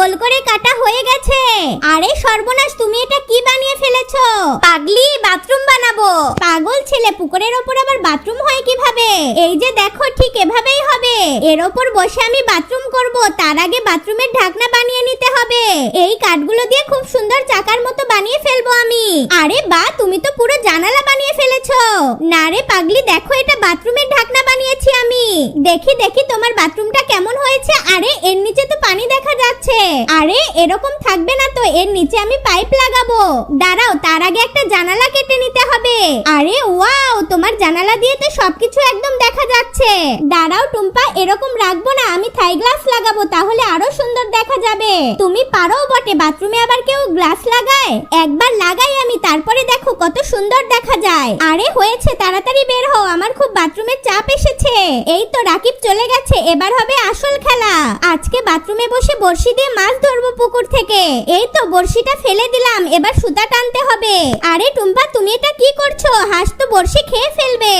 গোল করে কাটা হয়ে গেছে। আরে সর্বনাশ, তুমি এটা কি বানিয়ে ফেলেছো? পাগলি, বাথরুম বানাবো। পাগল ছেলে, পুকুরের ওপর আবার বাথরুম হয় কিভাবে? এই যে দেখো, ঠিক এভাবেই হবে। এর ওপর বসে আমি বাথরুম করব, তার আগে বাথরুমের ঢাকনা বানিয়ে নিতে হবে। এই কাঠগুলো দিয়ে খুব সুন্দর চাকার মতো বানিয়ে ফেলবো আমি। আরে বাহ, তুমি তো পুরো জানালা বানিয়ে ফেলেছো। না রে পাগলি, দেখো এটা বাথরুমের ঢাকনা বানিয়েছি আমি। দেখি দেখি তোমার বাথরুমটা কেমন হয়েছে। আরে এর নিচে তো পানি দেখা যাচ্ছে। আরে এরকম থাকবে না তো, এর নিচে আমি পাইপ লাগাবো। দাঁড়াও, তার আগে একটা জানালা কেটে নিতে হবে। আরে ওয়াও, তোমার জানালা দিয়ে তো সবকিছু একদম দেখা যাচ্ছে। দাঁড়াও টুম্পা, এরকম রাখবো না, আমি থাই গ্লাস লাগাবো, তাহলে আরো সুন্দর দেখা যাবে। তুমি পারো বটে, বাথরুমে আবার কেউ গ্লাস লাগায়? একবার লাগাই আমি, তারপরে দেখো কত সুন্দর দেখা যায়। আরে হয়েছে, তাড়াতাড়ি বের হও, আমার খুব বাথরুমের চাপ এসেছে। এই তো রাকিব চলে গেছে, এবার হবে আসল খেলা। আজকে বাথরুমে বসে বড়শি দিয়ে মাছ ধরবো পুকুর থেকে। এই তো বড়শিটা ফেলে দিলাম, এবার সুতা টানতে হবে। আরে টুম্পা, তুমি এটা কি করছো? হাঁস তো বড়শি খেয়ে ফেলবে।